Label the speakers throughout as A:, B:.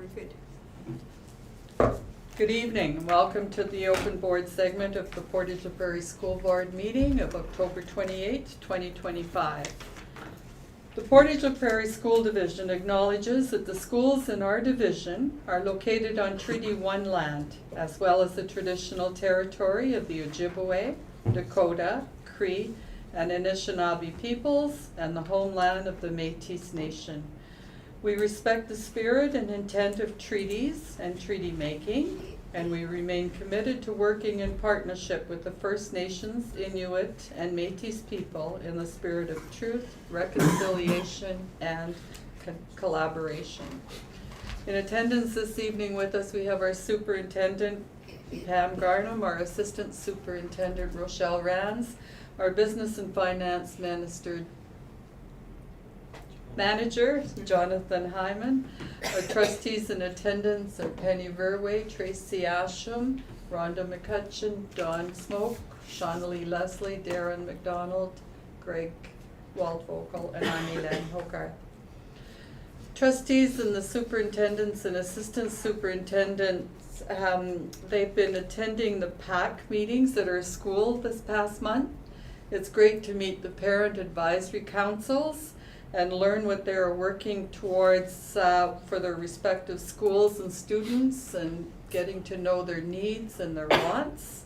A: we're good.
B: Good evening, and welcome to the open board segment of the Portage la Prairie School Board meeting of October 28, 2025. The Portage la Prairie School Division acknowledges that the schools in our division are located on Treaty 1 land, as well as the traditional territory of the Ojibwe, Dakota, Cree, and Anishinaabe peoples, and the homeland of the Métis Nation. We respect the spirit and intent of treaties and treaty making, and we remain committed to working in partnership with the First Nations, Inuit, and Métis people in the spirit of truth, reconciliation, and collaboration. In attendance this evening with us, we have our Superintendent, Pam Garnham, our Assistant Superintendent, Rochelle Rands, our Business and Finance Manager, Jonathan Hyman. Our trustees in attendance are Penny Verway, Tracy Asham, Rhonda McCutcheon, Dawn Smoke, Shawnee Leslie, Darren McDonald, Greg Waldvogel, and I'm Elaine Hogarth. Trustees and the superintendents and assistant superintendents, they've been attending the PAC meetings at our school this past month. It's great to meet the parent advisory councils and learn what they're working towards for their respective schools and students, and getting to know their needs and their wants.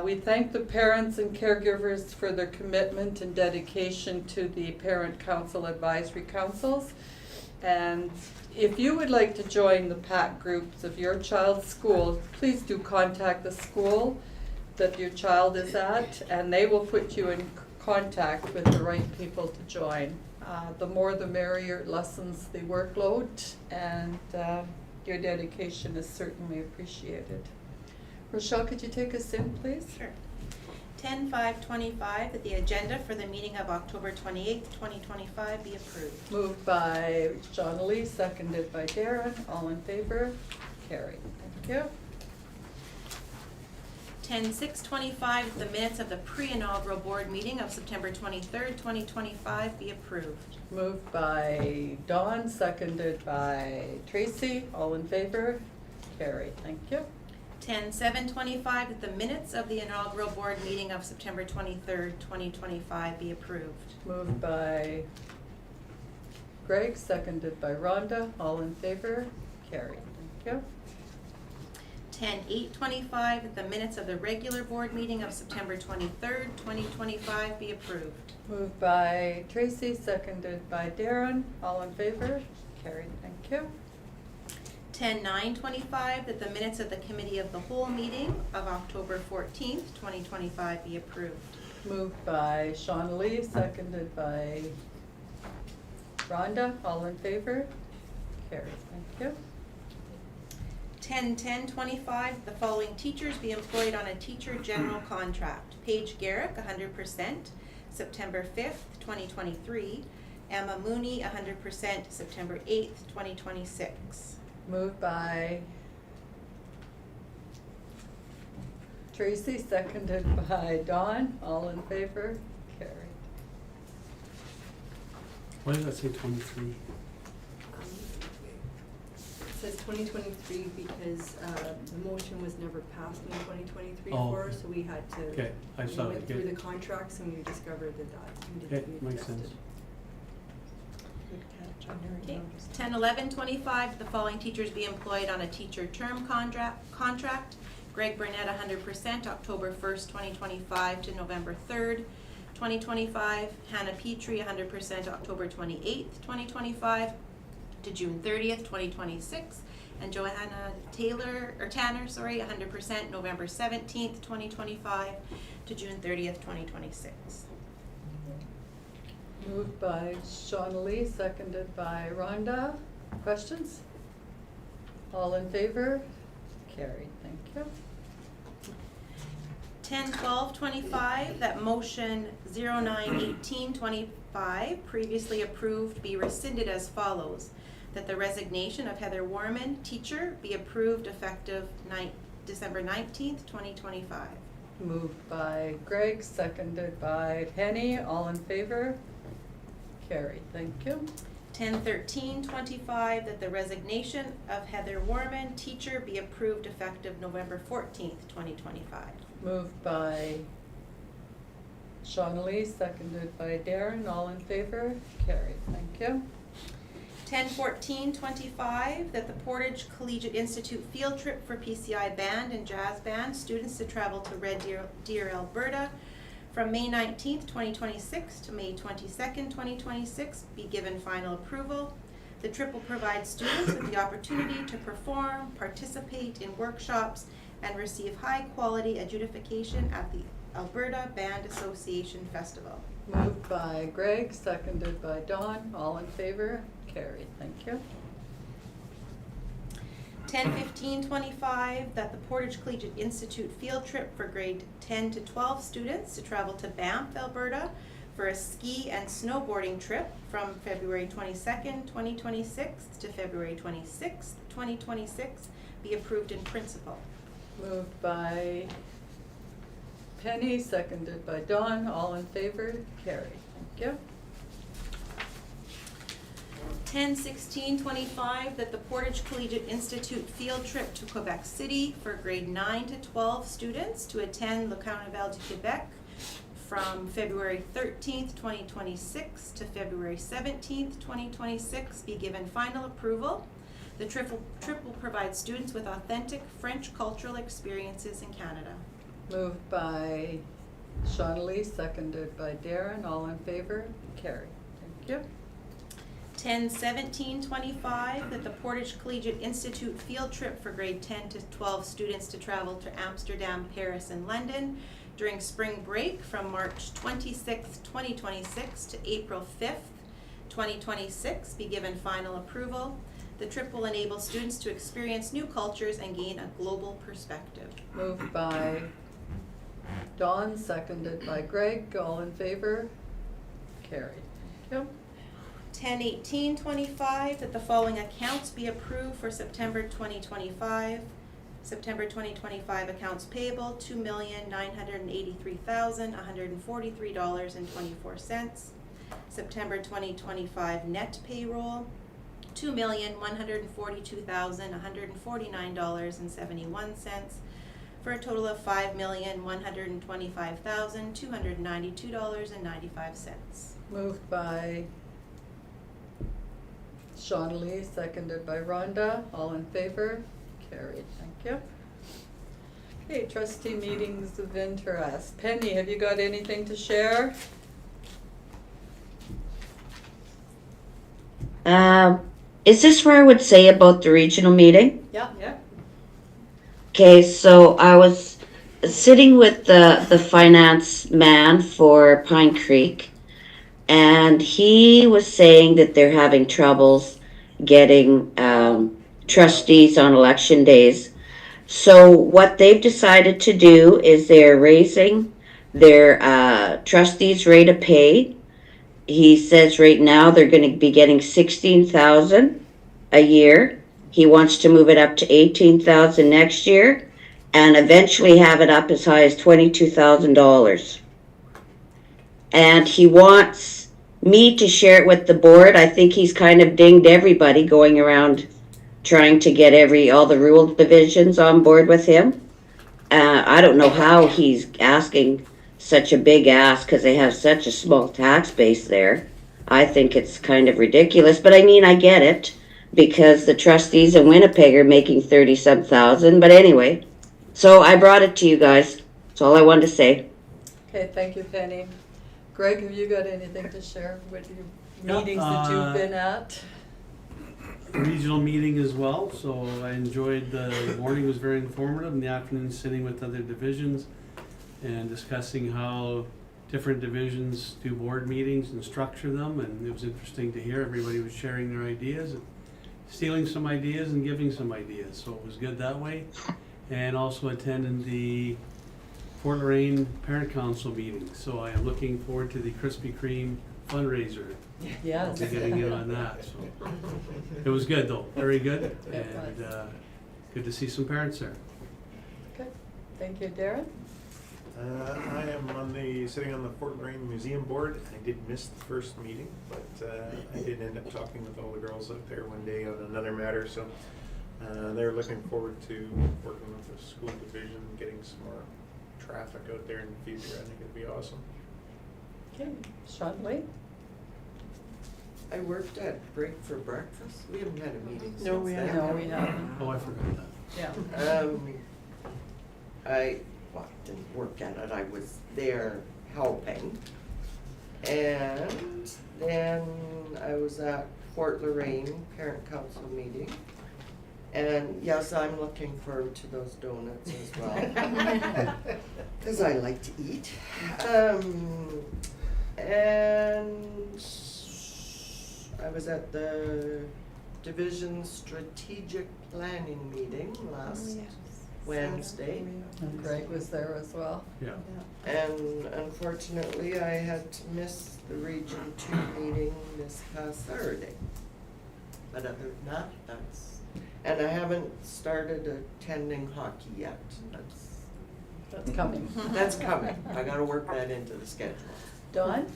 B: We thank the parents and caregivers for their commitment and dedication to the Parent Council Advisory Councils. And if you would like to join the PAC groups of your child's school, please do contact the school that your child is at, and they will put you in contact with the right people to join. The more the merrier, it lessens the workload, and your dedication is certainly appreciated. Rochelle, could you take us in, please?
C: Sure. 10-5-25, that the agenda for the meeting of October 28th, 2025 be approved.
B: Moved by Shawnee, seconded by Darren. All in favor? Carried. Thank you.
C: 10-6-25, the minutes of the pre-inaugural board meeting of September 23rd, 2025 be approved.
B: Moved by Dawn, seconded by Tracy. All in favor? Carried. Thank you.
C: 10-7-25, that the minutes of the inaugural board meeting of September 23rd, 2025 be approved.
B: Moved by Greg, seconded by Rhonda. All in favor? Carried. Thank you.
C: 10-8-25, that the minutes of the regular board meeting of September 23rd, 2025 be approved.
B: Moved by Tracy, seconded by Darren. All in favor? Carried. Thank you.
C: 10-9-25, that the minutes of the committee of the whole meeting of October 14th, 2025 be approved.
B: Moved by Shawnee, seconded by Rhonda. All in favor? Carried. Thank you.
C: 10-10-25, the following teachers be employed on a teacher general contract. Paige Garrick, 100%, September 5th, 2023. Emma Mooney, 100%, September 8th, 2026.
B: Moved by Tracy, seconded by Dawn. All in favor? Carried.
D: Why does that say 23?
A: It says 2023 because the motion was never passed in 2023
D: Oh,
A: for
D: okay.
A: us, so we had to.
D: Okay, I
A: we
D: saw
A: went
D: it,
A: through
D: okay.
A: the contracts and we discovered that needed
D: Okay,
A: to be
D: makes
A: adjusted.
D: sense.
C: Okay. 10-11-25, the following teachers be employed on a teacher term contract. Greg Burnett, 100%, October 1st, 2025 to November 3rd, 2025. Hannah Petrie, 100%, October 28th, 2025 to June 30th, 2026. And Johanna Tanner, 100%, November 17th, 2025 to June 30th, 2026.
B: Moved by Shawnee, seconded by Rhonda. Questions? All in favor? Carried. Thank you.
C: 10-12-25, that motion 09-18-25 previously approved be rescinded as follows. That the resignation of Heather Warman, teacher, be approved effective December 19th, 2025.
B: Moved by Greg, seconded by Penny. All in favor? Carried. Thank you.
C: 10/13/25, that the resignation of Heather Warman, teacher, be approved effective November 14th, 2025.
B: Moved by Shawnee, seconded by Darren. All in favor? Carried. Thank you.
C: 10/14/25, that the Portage Collegiate Institute field trip for PCI band and jazz band students to travel to Red Deer, Alberta from May 19th, 2026 to May 22nd, 2026 be given final approval. The trip will provide students with the opportunity to perform, participate in workshops, and receive high-quality adjudication at the Alberta Band Association Festival.
B: Moved by Greg, seconded by Dawn. All in favor? Carried. Thank you.
C: 10/15/25, that the Portage Collegiate Institute field trip for grade 10 to 12 students to travel to Banff, Alberta for a ski and snowboarding trip from February 22nd, 2026 to February 26th, 2026 be approved in principle.
B: Moved by Penny, seconded by Dawn. All in favor? Carried. Thank you.
C: 10/16/25, that the Portage Collegiate Institute field trip to Quebec City for grade 9 to 12 students to attend Le Carnaval du Québec from February 13th, 2026 to February 17th, 2026 be given final approval. The trip will provide students with authentic French cultural experiences in Canada.
B: Moved by Shawnee, seconded by Darren. All in favor? Carried. Thank you.
C: 10/17/25, that the Portage Collegiate Institute field trip for grade 10 to 12 students to travel to Amsterdam, Paris, and London during spring break from March 26th, 2026 to April 5th, 2026 be given final approval. The trip will enable students to experience new cultures and gain a global perspective.
B: Moved by Dawn, seconded by Greg. All in favor? Carried. Thank you.
C: 10/18/25, that the following accounts be approved for September 2025. September 2025 accounts payable, $2,983,143.24. September 2025 net payroll, $2,142,149.71, for a total of $5,125,292.95.
B: Moved by Shawnee, seconded by Rhonda. All in favor? Carried. Thank you. Okay, trustee meetings of interest. Penny, have you got anything to share?
E: Is this where I would say about the regional meeting?
B: Yeah. Yeah.
E: Okay, so I was sitting with the finance man for Pine Creek, and he was saying that they're having troubles getting trustees on election days. So what they've decided to do is they're raising their trustees' rate of pay. He says right now they're going to be getting $16,000 a year. He wants to move it up to $18,000 next year, and eventually have it up as high as $22,000. And he wants me to share it with the board. I think he's kind of dinged everybody going around trying to get all the rural divisions on board with him. I don't know how he's asking such a big ask because they have such a small tax base there. I think it's kind of ridiculous, but I mean, I get it because the trustees in Winnipeg are making 30-some thousand. But anyway, so I brought it to you guys. That's all I wanted to say.
B: Okay, thank you, Penny. Greg, have you got anything to share with your
D: Yeah,
B: meetings that you've been at?
D: Regional meeting as well, so I enjoyed the morning, was very informative, and the afternoon sitting with other divisions and discussing how different divisions do board meetings and structure them, and it was interesting to hear everybody was sharing their ideas, and stealing some ideas and giving some ideas, so it was good that way. And also attended the Fort Lorraine Parent Council meeting, so I am looking forward to the Krispy Kreme fundraiser.
B: Yes.
D: I'll be getting in on that, so. It was good though, very good,
B: It
D: and good to see some parents there.
B: Okay, thank you, Darren.
F: I am sitting on the Fort Lorraine Museum Board. I did miss the first meeting, but I did end up talking with all the girls out there one day on another matter, so they're looking forward to working with the school division, getting some more traffic out there in the future. I think it'd be awesome.
B: Okay, Sean Lee?
G: I worked at Break for Breakfast. We haven't had a meeting since
H: No, we
G: then.
H: haven't.
B: No, we haven't.
D: Oh, I forgot that.
B: Yeah.
G: I didn't work at it. I was there helping. And then I was at Fort Lorraine Parent Council meeting. And yes, I'm looking forward to those donuts as well. Because I like to eat. And I was at the division strategic planning meeting last Wednesday.
B: And Greg was there as well.
D: Yeah.
G: And unfortunately, I had to miss the Region 2 meeting this past Saturday. But other than that, and I haven't started attending hockey yet.
B: That's coming.
G: That's coming. I gotta work that into the schedule.
B: Dawn?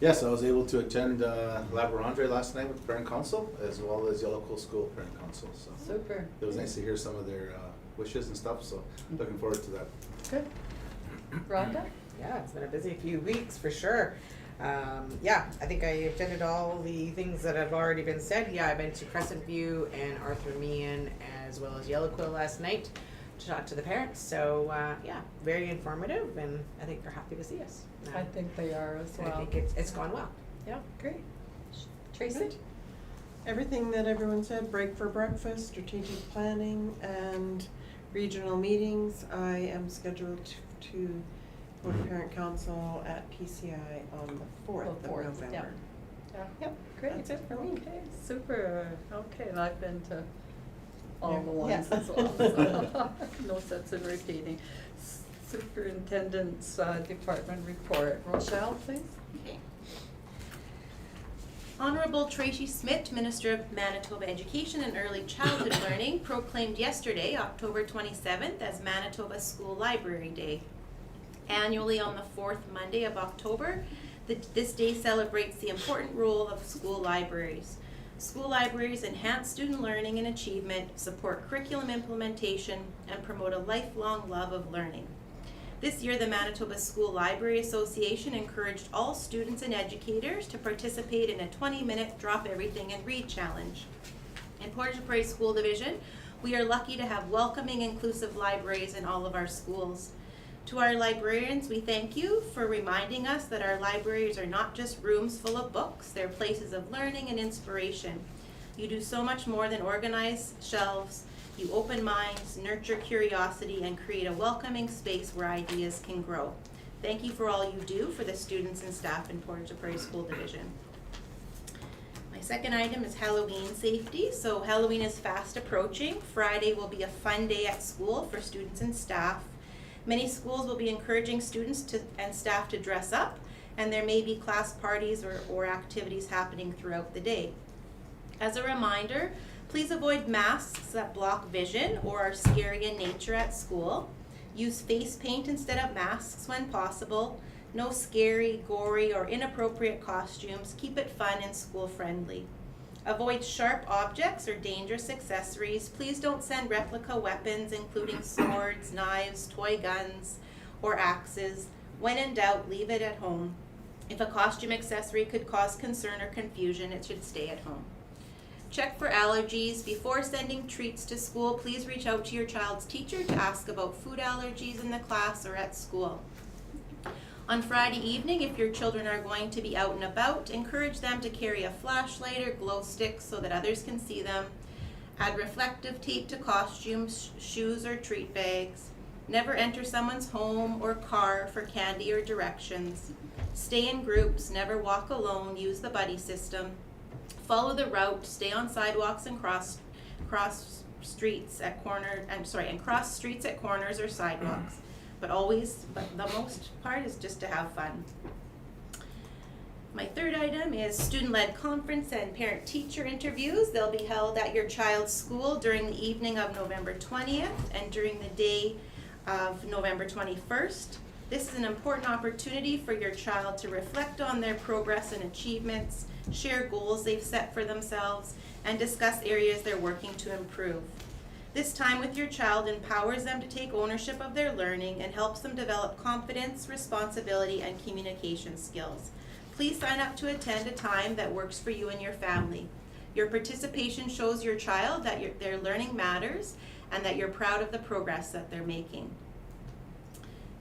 I: Yes, I was able to attend Laborandre last night with Parent Council, as well as Yellow Cool School Parent Council, so.
B: Super.
I: It was nice to hear some of their wishes and stuff, so looking forward to that.
B: Good. Rhonda?
H: Yeah, it's been a busy few weeks for sure. I think I attended all the things that have already been said. Yeah, I've been to Crescent View and Arthur Meehan as well as Yellow Quill last night to talk to the parents. So very informative, and I think they're happy to see us.
B: I think they are as
H: and
B: well.
H: I think it's gone well.
B: Yeah, great. Tracy?
J: Everything that everyone said, break for breakfast, strategic planning, and regional meetings. I am scheduled to go to parent council at PCI on the 4th of November.
B: Yeah.
J: Yep,
B: Great.
J: that's it for me.
B: Okay, super. Okay, and I've been to all
J: Yeah.
B: the ones
J: Yeah.
B: as well, so no sense in repeating. Superintendent's department report. Rochelle, please.
C: Okay. Honorable Tracy Smith, Minister of Manitoba Education and Early Childhood Learning, proclaimed yesterday, October 27th, as Manitoba School Library Day. Annually on the fourth Monday of October, this day celebrates the important role of school libraries. School libraries enhance student learning and achievement, support curriculum implementation, and promote a lifelong love of learning. This year, the Manitoba School Library Association encouraged all students and educators to participate in a 20-minute Drop Everything and Read challenge. In Portage la Prairie School Division, we are lucky to have welcoming, inclusive libraries in all of our schools. To our librarians, we thank you for reminding us that our libraries are not just rooms full of books, they're places of learning and inspiration. You do so much more than organize shelves. You open minds, nurture curiosity, and create a welcoming space where ideas can grow. Thank you for all you do for the students and staff in Portage la Prairie School Division. My second item is Halloween safety. So Halloween is fast approaching. Friday will be a fun day at school for students and staff. Many schools will be encouraging students and staff to dress up, and there may be class parties or activities happening throughout the day. As a reminder, please avoid masks that block vision or are scary in nature at school. Use face paint instead of masks when possible. No scary, gory, or inappropriate costumes. Keep it fun and school friendly. Avoid sharp objects or dangerous accessories. Please don't send replica weapons, including swords, knives, toy guns, or axes. When in doubt, leave it at home. If a costume accessory could cause concern or confusion, it should stay at home. Check for allergies. Before sending treats to school, please reach out to your child's teacher to ask about food allergies in the class or at school. On Friday evening, if your children are going to be out and about, encourage them to carry a flashlight or glow stick so that others can see them. Add reflective tape to costumes, shoes, or treat bags. Never enter someone's home or car for candy or directions. Stay in groups, never walk alone, use the buddy system. Follow the route, stay on sidewalks and cross streets at corners or sidewalks. But the most part is just to have fun. My third item is student-led conference and parent-teacher interviews. They'll be held at your child's school during the evening of November 20th and during the day of November 21st. This is an important opportunity for your child to reflect on their progress and achievements, share goals they've set for themselves, and discuss areas they're working to improve. This time with your child empowers them to take ownership of their learning and helps them develop confidence, responsibility, and communication skills. Please sign up to attend a time that works for you and your family. Your participation shows your child that their learning matters and that you're proud of the progress that they're making.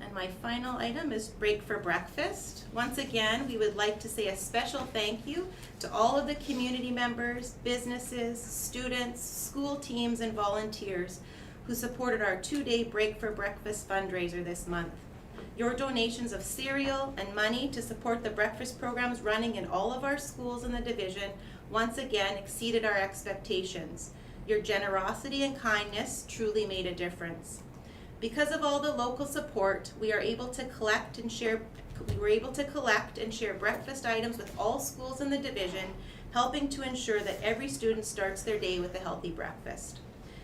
C: And my final item is break for breakfast. Once again, we would like to say a special thank you to all of the community members, businesses, students, school teams, and volunteers who supported our 2-day break for breakfast fundraiser this month. Your donations of cereal and money to support the breakfast programs running in all of our schools in the division once again exceeded our expectations. Your generosity and kindness truly made a difference. Because of all the local support, we were able to collect and share breakfast items with all schools in the division, helping to ensure that every student starts their day with a healthy breakfast.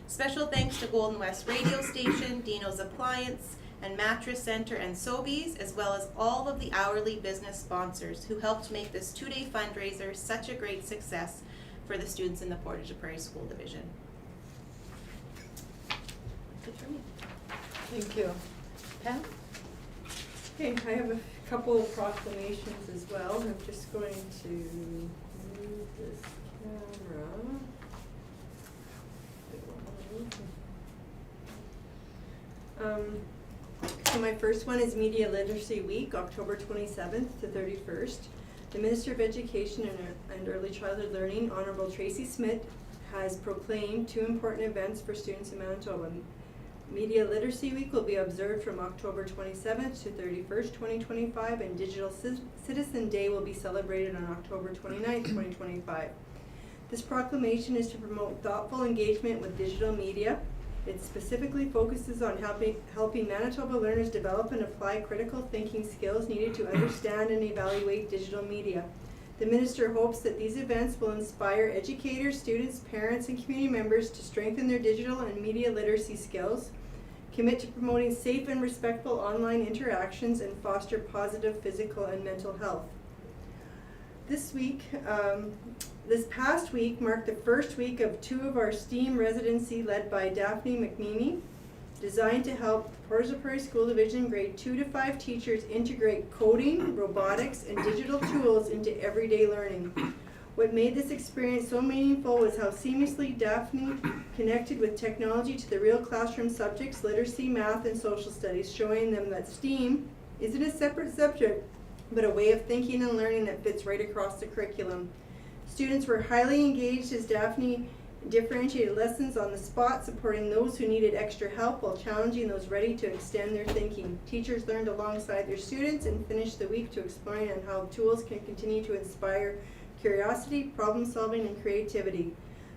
C: Special thanks to Golden West Radio Station, Dino's Appliance, and Mattress Center and Sobeys, as well as all of the hourly business sponsors who helped make this 2-day fundraiser such a great success for the students in the Portage la Prairie School Division. That's it for me.
B: Thank you. Pam?
A: Okay, I have a couple of proclamations as well. I'm just going to move this camera. So my first one is Media Literacy Week, October 27th to 31st. The Minister of Education and Early Childhood Learning, Honorable Tracy Smith, has proclaimed 2 important events for students in Manitoba. Media Literacy Week will be observed from October 27th to 31st, 2025, and Digital Citizen Day will be celebrated on October 29th, 2025. This proclamation is to promote thoughtful engagement with digital media. It specifically focuses on helping Manitoba learners develop and apply critical thinking skills needed to understand and evaluate digital media. The Minister hopes that these events will inspire educators, students, parents, and community members to strengthen their digital and media literacy skills, commit to promoting safe and respectful online interactions, and foster positive physical and mental health. This past week marked the first week of 2 of our STEAM residency led by Daphne McNeamy, designed to help Portage la Prairie School Division grade 2 to 5 teachers integrate coding, robotics, and digital tools into everyday learning. What made this experience so meaningful was how seamlessly Daphne connected with technology to the real classroom subjects, literacy, math, and social studies, showing them that STEAM isn't a separate subject, but a way of thinking and learning that fits right across the curriculum. Students were highly engaged as Daphne differentiated lessons on the spot, supporting those who needed extra help while challenging those ready to extend their thinking. Teachers learned alongside their students and finished the week to exploring on how tools can continue to inspire curiosity, problem solving, and creativity.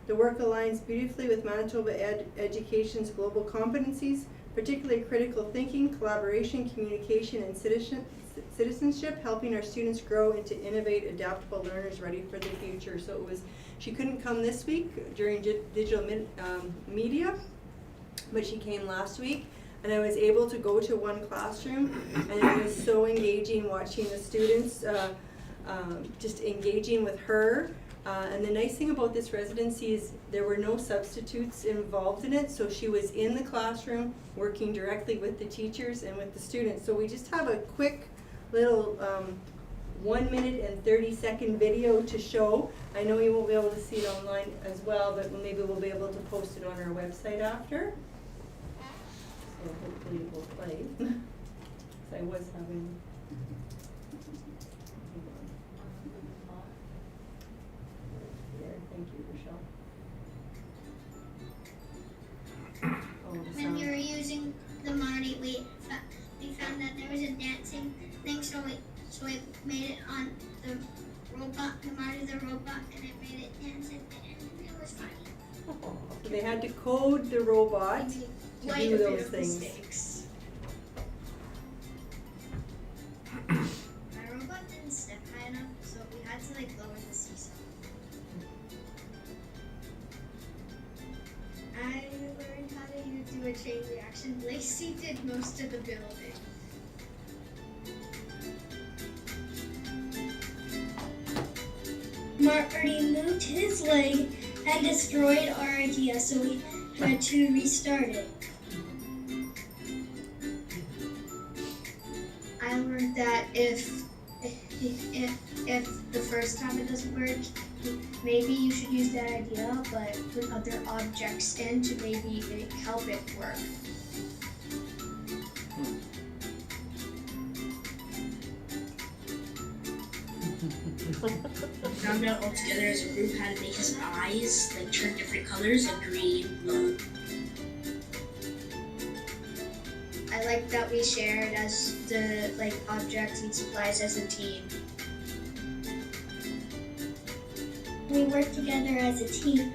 A: The work aligns beautifully with Manitoba Education's global competencies, particularly critical thinking, collaboration, communication, and citizenship, helping our students grow into innovative, adaptable learners ready for the future. So she couldn't come this week during digital media, but she came last week, and I was able to go to one classroom, and it was so engaging watching the students just engaging with her. And the nice thing about this residency is there were no substitutes involved in it, so she was in the classroom working directly with the teachers and with the students. So we just have a quick little 1 minute and 30-second video to show. I know you won't be able to see it online as well, but maybe we'll be able to post it on our website after. So hopefully it will play. So I was having... Thank you, Rochelle.
K: When we were using the Marty, we found that there was a dancing thing, so we made it on the robot, the Marty the robot, and it made it dance, and it was funny.
A: So they had to code the robot to do those things.
K: Mistakes. My robot didn't step high enough, so we had to lower the seesaw. I learned how to do a chain reaction. Lacey did most of the building. already moved his leg and destroyed our idea, so we had to restart it. I learned that if the first time it doesn't work, maybe you should use that idea, but put other objects in to maybe help it work. Found out all together as a group how to make his eyes like turn different colors, like green, blue. I like that we shared as the objects and supplies as a team. We work together as a team.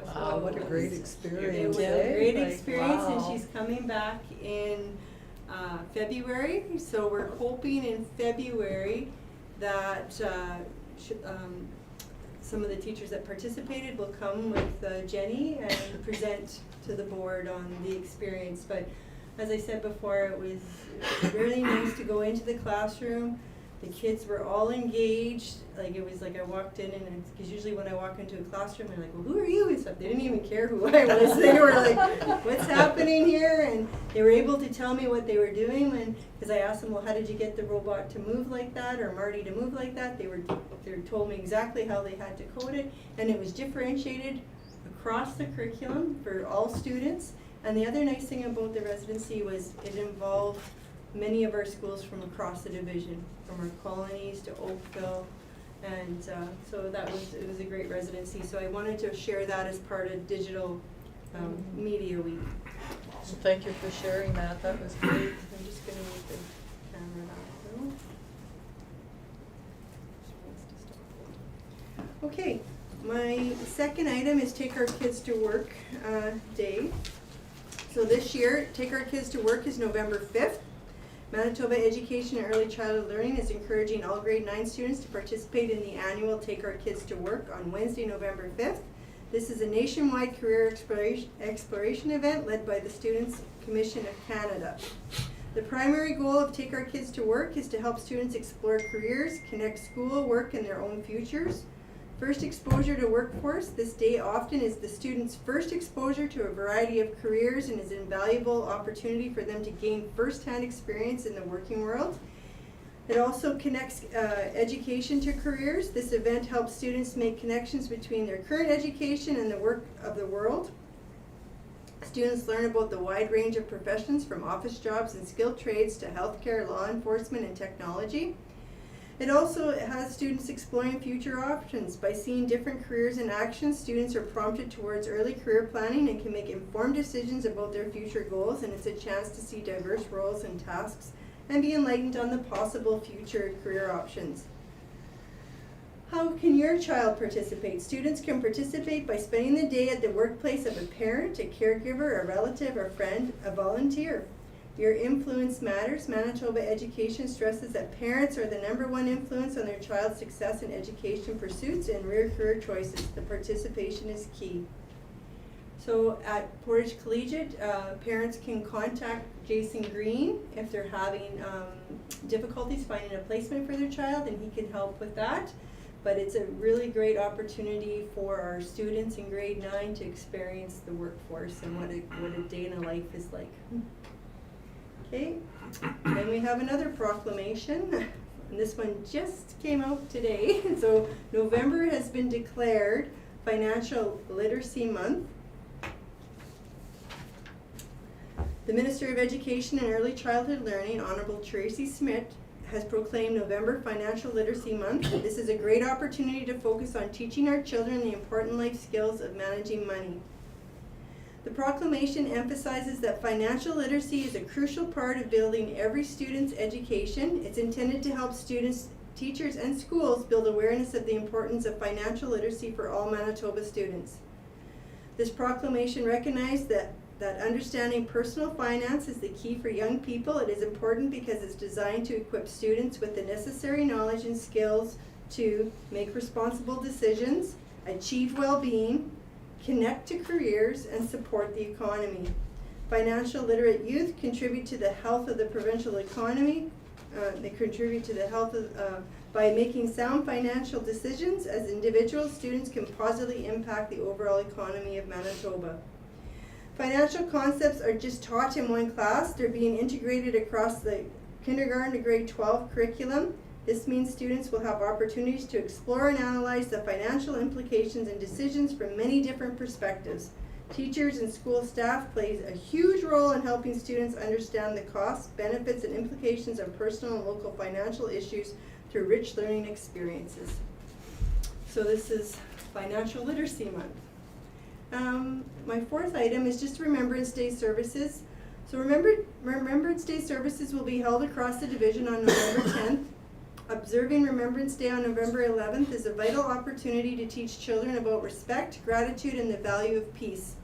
B: Wow, what a great
A: It
B: experience,
A: was
B: eh?
A: a great
B: Like,
A: experience, and
B: wow.
A: she's coming back in February. So we're hoping in February that some of the teachers that participated will come with Jenny and present to the board on the experience. But as I said before, it was really nice to go into the classroom. The kids were all engaged. Like, it was like I walked in, and because usually when I walk into a classroom, they're like, well, who are you and stuff. They didn't even care who I was. They were like, what's happening here? And they were able to tell me what they were doing because I asked them, well, how did you get the robot to move like that, or Marty to move like that? They told me exactly how they had to code it, and it was differentiated across the curriculum for all students. And the other nice thing about the residency was it involved many of our schools from across the division, from our colonies to Oakville, and so it was a great residency. So I wanted to share that as part of Digital Media Week.
B: So thank you for sharing that, that was great.
A: I'm just going to move the camera back a little. Okay, my second item is Take Our Kids to Work Day. So this year, Take Our Kids to Work is November 5th. Manitoba Education and Early Childhood Learning is encouraging all grade 9 students to participate in the annual Take Our Kids to Work on Wednesday, November 5th. This is a nationwide career exploration event led by the Students' Commission of Canada. The primary goal of Take Our Kids to Work is to help students explore careers, connect school, work, and their own futures. First exposure to workforce. This day often is the students' first exposure to a variety of careers and is an invaluable opportunity for them to gain first-hand experience in the working world. It also connects education to careers. This event helps students make connections between their current education and the work of the world. Students learn about the wide range of professions from office jobs and skilled trades to healthcare, law enforcement, and technology. It also has students exploring future options. By seeing different careers in action, students are prompted towards early career planning and can make informed decisions about their future goals, and it's a chance to see diverse roles and tasks and be enlightened on the possible future career options. How can your child participate? Students can participate by spending the day at the workplace of a parent, a caregiver, a relative, a friend, a volunteer. Your influence matters. Manitoba Education stresses that parents are the #1 influence on their child's success in education pursuits and career choices. The participation is key. So at Portage Collegiate, parents can contact Jason Green if they're having difficulties finding a placement for their child, and he can help with that. But it's a really great opportunity for our students in grade 9 to experience the workforce and what a day in a life is like. Okay, then we have another proclamation, and this one just came out today. So November has been declared Financial Literacy Month. The Minister of Education and Early Childhood Learning, Honorable Tracy Smith, has proclaimed November Financial Literacy Month. This is a great opportunity to focus on teaching our children the important life skills of managing money. The proclamation emphasizes that financial literacy is a crucial part of building every student's education. It's intended to help students, teachers, and schools build awareness of the importance of financial literacy for all Manitoba students. This proclamation recognized that understanding personal finance is the key for young people. It is important because it's designed to equip students with the necessary knowledge and skills to make responsible decisions, achieve well-being, connect to careers, and support the economy. Financial literate youth contribute to the health of the provincial economy, they contribute to the health of, by making sound financial decisions. As individuals, students can positively impact the overall economy of Manitoba. Financial concepts are just taught in one class. They're being integrated across the kindergarten to grade 12 curriculum. This means students will have opportunities to explore and analyze the financial implications and decisions from many different perspectives. Teachers and school staff plays a huge role in helping students understand the costs, benefits, and implications of personal and local financial issues through rich learning experiences. So this is Financial Literacy Month. My fourth item is just Remembrance Day services. So Remembrance Day services will be held across the division on November 10th. Observing Remembrance Day on November 11th is a vital opportunity to teach children about respect, gratitude, and the value of peace.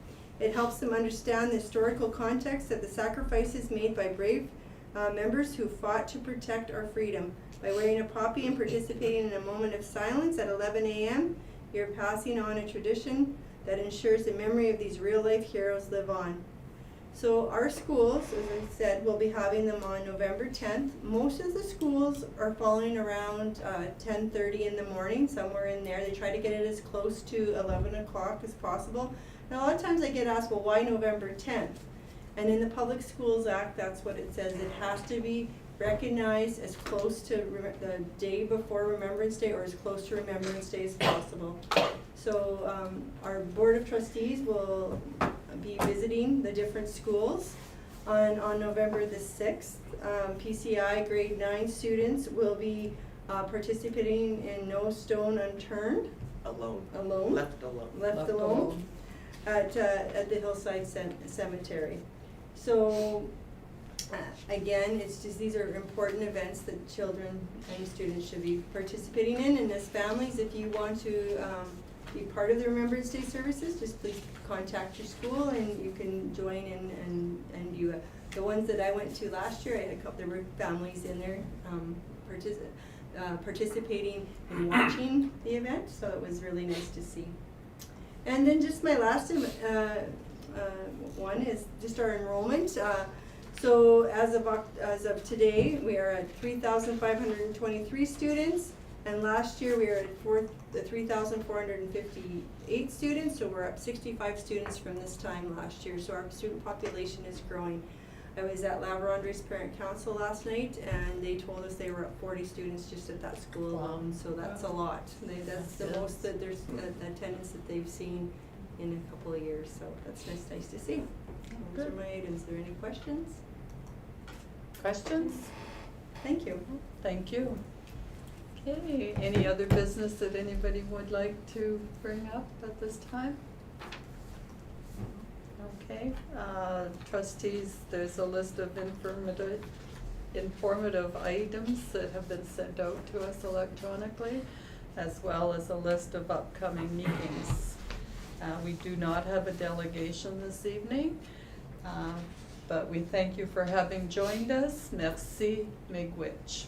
A: It helps them understand the historical context of the sacrifices made by brave members who fought to protect our freedom. By wearing a poppy and participating in a moment of silence at 11 a.m., you're passing on a tradition that ensures the memory of these real-life heroes live on. So our schools, as I said, will be having them on November 10th. Most of the schools are falling around 10:30 in the morning, somewhere in there. They try to get it as close to 11 o'clock as possible. And a lot of times I get asked, well, why November 10th? And in the Public Schools Act, that's what it says. It has to be recognized as close to the day before Remembrance Day, or as close to Remembrance Day as possible. So our Board of Trustees will be visiting the different schools on November the 6th. PCI grade 9 students will be participating in No Stone Unturned.
G: Alone.
A: Left alone. At the Hillside Cemetery. So again, it's just, these are important events that children and students should be participating in. And as families, if you want to be part of the Remembrance Day services, just please contact your school and you can join in and you. The ones that I went to last year, I had a couple, there were families in there participating and watching the event, so it was really nice to see. And then just my last one is just our enrollment. So as of today, we are at 3,523 students, and last year we were at 3,458 students, so we're up 65 students from this time last year. So our student population is growing. I was at La Vérendrye's Parent Council last night, and they told us they were at 40 students just at that school alone, so that's a lot. That's the most that there's attendance that they've seen in a couple of years, so that's nice to see. Those are my items. Are there any questions?
B: Questions?
A: Thank you.
B: Thank you. Okay, any other business that anybody would like to bring up at this time? Okay, trustees, there's a list of informative items that have been sent out to us electronically, as well as a list of upcoming meetings. We do not have a delegation this evening, but we thank you for having joined us. Merci, miigwech.